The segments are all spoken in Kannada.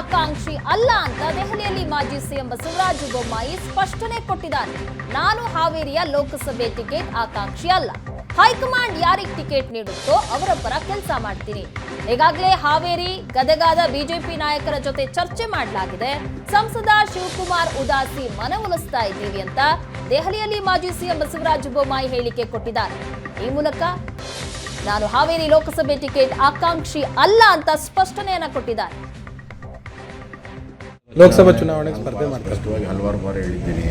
ಆಕಾಂಕ್ಷಿ ಅಲ್ಲ ಅಂತ ದೆಹಲಿಯಲ್ಲಿ ಮಾಜಿ ಸಿಎಂ ಬಸವರಾಜ ಬೊಮ್ಮಾಯಿ ಸ್ಪಷ್ಟನೆ ಕೊಟ್ಟಿದ್ದಾರೆ. ನಾನು ಹಾವೇರಿಯ ಲೋಕಸಭೆ ಟಿಕೆಟ್ ಆಕಾಂಕ್ಷಿ ಅಲ್ಲ. ಹೈಕಮಾಂಡ್ ಯಾರಿಗೆ ಟಿಕೆಟ್ ನೀಡುತ್ತೋ ಅವರ ಪರ ಕೆಲಸ ಮಾಡ್ತೀನಿ. ಈಗಾಗಲೇ ಹಾವೇರಿ ಗದಗದ ಬಿಜೆಪಿ ನಾಯಕರ ಜೊತೆ ಚರ್ಚೆ ಮಾಡಲಾಗಿದೆ. ಸಂಸದ ಶಿವಕುಮಾರ್ ಉದಾಸಿ ಮನವೊಲಿಸ್ತಾ ಇದ್ದೀವಿ ಅಂತ ದೆಹಲಿಯಲ್ಲಿ ಮಾಜಿ ಸಿಎಂ ಬಸವರಾಜ ಬೊಮ್ಮಾಯಿ ಹೇಳಿಕೆ ಕೊಟ್ಟಿದ್ದಾರೆ. ಈ ಮೂಲಕ ನಾನು ಹಾವೇರಿ ಲೋಕಸಭೆ ಟಿಕೆಟ್ ಆಕಾಂಕ್ಷಿ ಅಲ್ಲ ಅಂತ ಸ್ಪಷ್ಟನೆಯನ್ನ ಕೊಟ್ಟಿದ್ದಾರೆ. ಲೋಕಸಭಾ ಚುನಾವಣೆಗೆ ಸ್ಪರ್ಧೆ ಸ್ಪಷ್ಟವಾಗಿ ಹಲವಾರು ಬಾರಿ ಹೇಳಿದ್ದೀನಿ.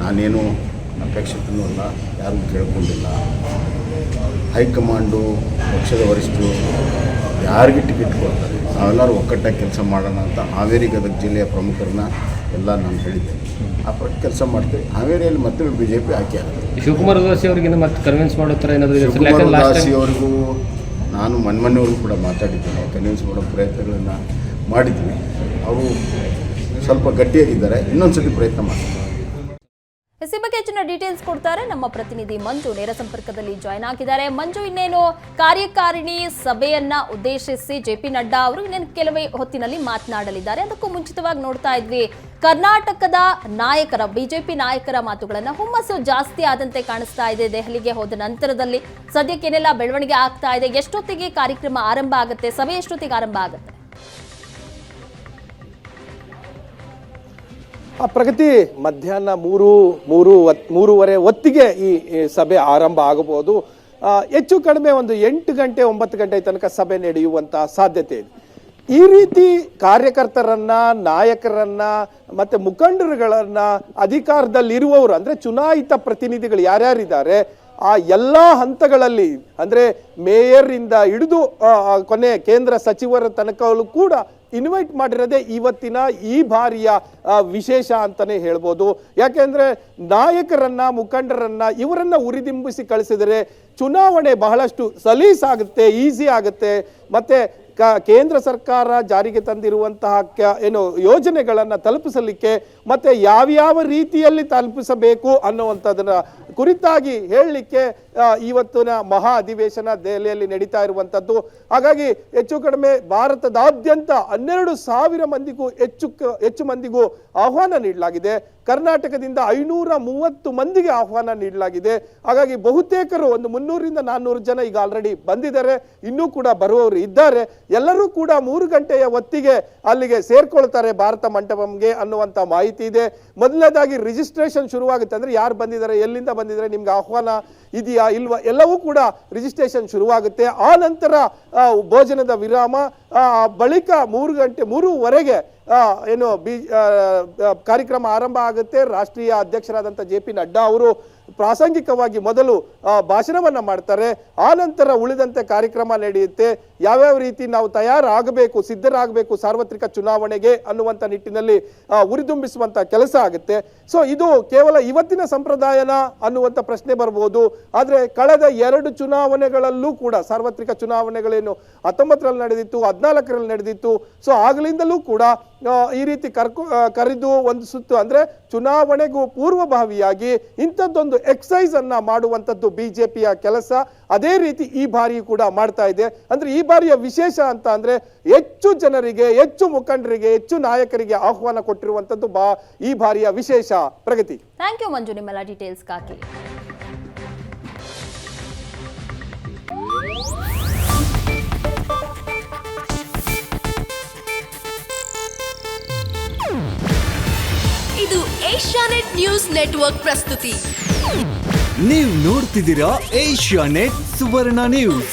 ನಾನೇನು ಅಪೇಕ್ಷಿತನೂ ಅಲ್ಲ, ಯಾರೂ ಕೇಳ್ಕೊಂಡಿಲ್ಲ. ಹೈಕಮಾಂಡು, ಪಕ್ಷದ ವರಿಷ್ಠರು ಯಾರಿಗೆ ಟಿಕೆಟ್ ಕೊಡ್ತಾರೆ ನಾವೆಲ್ಲರೂ ಒಕ್ಕಟ್ಟಾಗಿ ಕೆಲಸ ಮಾಡೋಣ ಅಂತ ಹಾವೇರಿ ಗದಗ ಜಿಲ್ಲೆಯ ಪ್ರಮುಖರನ್ನ ಎಲ್ಲ ನಾನು ಹೇಳಿದ್ದೆ. ಆ ಪ್ರಕಾರ ಕೆಲಸ ಮಾಡ್ತೀವಿ. ಹಾವೇರಿಯಲ್ಲಿ ಮತ್ತೆ BJP ಆಯ್ಕೆ ಆಗುತ್ತೆ. ಶಿವಕುಮಾರ್ ಉದಾಸಿ ಅವರಿಗೆ ಮತ್ತೆ ಕನ್ವಿನ್ಸ್ ಮಾಡೋ ಥರ ಏನಾದರೂ ಶಿವಕುಮಾರ್ ಉದಾಸಿ ಅವರಿಗೂ ನಾನು ಮೊನ್ನೆವರೆಗೂ ಕೂಡ ಮಾತಾಡಿದ್ದೇನೆ. ಕನ್ವಿನ್ಸ್ ಮಾಡೋ ಪ್ರಯತ್ನಗಳನ್ನು ಮಾಡಿದ್ವಿ. ಅವರು ಸ್ವಲ್ಪ ಗಟ್ಟಿಯಾಗಿದ್ದಾರೆ. ಇನ್ನೊಂದು ಸತಿ ಪ್ರಯತ್ನ ಮಾಡ್ತಾರೆ. ಈ ಬಗ್ಗೆ ಹೆಚ್ಚಿನ ಡೀಟೇಲ್ಸ್ ಕೊಡ್ತಾರೆ ನಮ್ಮ ಪ್ರತಿನಿಧಿ ಮಂಜು. ನೇರ ಸಂಪರ್ಕದಲ್ಲಿ ಜಾಯ್ನ್ ಆಗಿದ್ದಾರೆ. ಮಂಜು, ಇನ್ನೇನು ಕಾರ್ಯಕಾರಿಣಿ ಸಭೆಯನ್ನ ಉದ್ದೇಶಿಸಿ JP ನಡ್ಡಾ ಅವರು ಇನ್ನೇನು ಕೆಲವೇ ಹೊತ್ತಿನಲ್ಲಿ ಮಾತನಾಡಲಿದ್ದಾರೆ. ಅದಕ್ಕೂ ಮುಂಚಿತವಾಗಿ ನೋಡ್ತಾ ಇದ್ವಿ, ಕರ್ನಾಟಕದ ನಾಯಕರ BJP ನಾಯಕರ ಮಾತುಗಳನ್ನ ಹುಮ್ಮಸ್ಸು ಜಾಸ್ತಿ ಆದಂತೆ ಕಾಣಿಸ್ತಾ ಇದೆ. ದೆಹಲಿಗೆ ಹೋದ ನಂತರದಲ್ಲಿ ಸದ್ಯಕ್ಕೆ ಏನೆಲ್ಲ ಬೆಳವಣಿಗೆ ಆಗ್ತಾ ಇದೆ? ಎಷ್ಟೊತ್ತಿಗೆ ಕಾರ್ಯಕ್ರಮ ಆರಂಭ ಆಗುತ್ತೆ? ಸಭೆ ಎಷ್ಟೊತ್ತಿಗೆ ಆರಂಭ ಆಗುತ್ತೆ? ಪ್ರಗತಿ ಮಧ್ಯಾಹ್ನ 3:30 ಹೊತ್ತಿಗೆ ಈ ಸಭೆ ಆರಂಭ ಆಗಬಹುದು. ಹೆಚ್ಚು ಕಡಿಮೆ ಒಂದು 8 ಗಂಟೆ 9 ಗಂಟೆ ತನಕ ಸಭೆ ನಡೆಯುವಂತಹ ಸಾಧ್ಯತೆ ಇದೆ. ಈ ರೀತಿ ಕಾರ್ಯಕರ್ತರನ್ನ, ನಾಯಕರನ್ನ ಮತ್ತೆ ಮುಖಂಡರುಗಳನ್ನ, ಅಧಿಕಾರದಲ್ಲಿರುವವರು ಅಂದ್ರೆ ಚುನಾಯಿತ ಪ್ರತಿನಿಧಿಗಳು ಯಾರ್ಯಾರಿದ್ದಾರೆ ಆ ಎಲ್ಲಾ ಹಂತಗಳಲ್ಲಿ ಅಂದ್ರೆ ಮೇಯರ್ ಇಂದ ಹಿಡಿದು ಕೊನೆ ಕೇಂದ್ರ ಸಚಿವರ ತನಕಲ್ಲೂ ಕೂಡ ಇನ್ವೈಟ್ ಮಾಡಿರೋದೇ ಇವತ್ತಿನ ಈ ಬಾರಿಯ ವಿಶೇಷ ಅಂತಾನೆ ಹೇಳ್ಬೋದು. ಯಾಕೆಂದ್ರೆ ನಾಯಕರನ್ನ, ಮುಖಂಡರನ್ನ ಇವರನ್ನ ಉರಿದಿಂಬಿಸಿ ಕಳಿಸಿದರೆ ಚುನಾವಣೆ ಬಹಳಷ್ಟು ಸಲೀಸಾಗುತ್ತೆ, ಈಸಿ ಆಗುತ್ತೆ. ಮತ್ತೆ ಕೇಂದ್ರ ಸರ್ಕಾರ ಜಾರಿಗೆ ತಂದಿರುವಂತಹ ಯೋಜನೆಗಳನ್ನು ತಲುಪಿಸಲಿಕ್ಕೆ ಮತ್ತೆ ಯಾವ್ಯಾವ ರೀತಿಯಲ್ಲಿ ತಲುಪಿಸಬೇಕು ಅನ್ನುವಂಥದ್ದನ್ನ ಕುರಿತಾಗಿ ಹೇಳಲಿಕ್ಕೆ ಇವತ್ತಿನ ಮಹಾ ಅಧಿವೇಶನ ದೆಹಲಿಯಲ್ಲಿ ನಡೀತಾ ಇರುವಂಥದ್ದು. ಹಾಗಾಗಿ ಹೆಚ್ಚು ಕಡಿಮೆ ಭಾರತದಾದ್ಯಂತ 12,000 ಮಂದಿಗೂ ಹೆಚ್ಚು ಮಂದಿಗೂ ಆಹ್ವಾನ ನೀಡಲಾಗಿದೆ. ಕರ್ನಾಟಕದಿಂದ 530 ಮಂದಿಗೆ ಆಹ್ವಾನ ನೀಡಲಾಗಿದೆ. ಹಾಗಾಗಿ ಬಹುತೇಕರು ಒಂದು 300-400 ಜನ ಈಗ ಆಲ್ರೆಡಿ ಬಂದಿದ್ದಾರೆ. ಇನ್ನೂ ಕೂಡ ಬರುವವರು ಇದ್ದಾರೆ. ಎಲ್ಲರೂ ಕೂಡ 3 ಗಂಟೆಯ ಹೊತ್ತಿಗೆ ಅಲ್ಲಿಗೆ ಸೇರ್ಕೊಳ್ತಾರೆ ಭಾರತ ಮಂಟಪಂಗೆ ಅನ್ನುವಂಥ ಮಾಹಿತಿ ಇದೆ. ಮೊದಲನೇದಾಗಿ ರಿಜಿಸ್ಟ್ರೇಷನ್ ಶುರುವಾಗುತ್ತೆ. ಅಂದ್ರೆ ಯಾರು ಬಂದಿದ್ದಾರೆ, ಎಲ್ಲಿಂದ ಬಂದಿದ್ದಾರೆ, ನಿಮ್ಗೆ ಆಹ್ವಾನ ಇದೆಯಾ ಇಲ್ವಾ, ಎಲ್ಲವೂ ಕೂಡ ರಿಜಿಸ್ಟ್ರೇಷನ್ ಶುರುವಾಗುತ್ತೆ. ಆ ನಂತರ ಭೋಜನದ ವಿರಾಮ, ಬಳಿಕ 3:30 ಏನು ಕಾರ್ಯಕ್ರಮ ಆರಂಭ ಆಗುತ್ತೆ. ರಾಷ್ಟ್ರೀಯ ಅಧ್ಯಕ್ಷರಾದಂಥ JP ನಡ್ಡಾ ಅವರು ಪ್ರಾಸಂಗಿಕವಾಗಿ ಮೊದಲು ಭಾಷಣವನ್ನ ಮಾಡ್ತಾರೆ. ಆ ನಂತರ ಉಳಿದಂತೆ ಕಾರ್ಯಕ್ರಮ ನಡೆಯುತ್ತೆ. ಯಾವ್ಯಾವ ರೀತಿ ನಾವು ತಯಾರಾಗಬೇಕು, ಸಿದ್ಧರಾಗಬೇಕು ಸಾರ್ವತ್ರಿಕ ಚುನಾವಣೆಗೆ ಅನ್ನುವಂಥ ನಿಟ್ಟಿನಲ್ಲಿ ಉರಿದುಂಬಿಸುವಂತ ಕೆಲಸ ಆಗುತ್ತೆ. ಸೊ ಇದು ಕೇವಲ ಇವತ್ತಿನ ಸಂಪ್ರದಾಯನ ಅನ್ನುವಂಥ ಪ್ರಶ್ನೆ ಬರ್ಬೋದು. ಆದ್ರೆ ಕಳೆದ 2 ಚುನಾವಣೆಗಳಲ್ಲೂ ಕೂಡ ಸಾರ್ವತ್ರಿಕ ಚುನಾವಣೆಗಳೇನು 19ರಲ್ಲಿ ನಡೆದಿತ್ತು, 14ರಲ್ಲಿ ನಡೆದಿತ್ತು. ಸೊ ಆಗಲಿಂದಲೂ ಕೂಡ ಈ ರೀತಿ ಕರೆದು ಒಂದು ಸುತ್ತು ಅಂದ್ರೆ ಚುನಾವಣೆಗೂ ಪೂರ್ವಭಾವಿಯಾಗಿ ಇಂಥದ್ದೊಂದು ಎಕ್ಸೈಸ್ ಅನ್ನ ಮಾಡುವಂಥದ್ದು BJPಯ ಕೆಲಸ. ಅದೇ ರೀತಿ ಈ ಬಾರಿ ಕೂಡ ಮಾಡ್ತಾ ಇದೆ. ಅಂದ್ರೆ ಈ ಬಾರಿಯ ವಿಶೇಷ ಅಂತ ಅಂದ್ರೆ ಹೆಚ್ಚು ಜನರಿಗೆ, ಹೆಚ್ಚು ಮುಖಂಡರಿಗೆ, ಹೆಚ್ಚು ನಾಯಕರಿಗೆ ಆಹ್ವಾನ ಕೊಟ್ಟಿರುವಂಥದ್ದು ಈ ಬಾರಿಯ ವಿಶೇಷ. ಪ್ರಗತಿ, ಥ್ಯಾಂಕ್ ಯು ಮಂಜು ನಿಮ್ಮೆಲ್ಲ ಡೀಟೇಲ್ಸ್ಗಾಗಿ. ಇದು ಏಷ್ಯಾನೆಟ್ ನ್ಯೂಸ್ ನೆಟ್ವರ್ಕ್ ಪ್ರಸ್ತುತಿ. ನೀವು ನೋಡ್ತಿದ್ದೀರಾ ಏಷ್ಯಾನೆಟ್ ಸುವರ್ಣ ನ್ಯೂಸ್.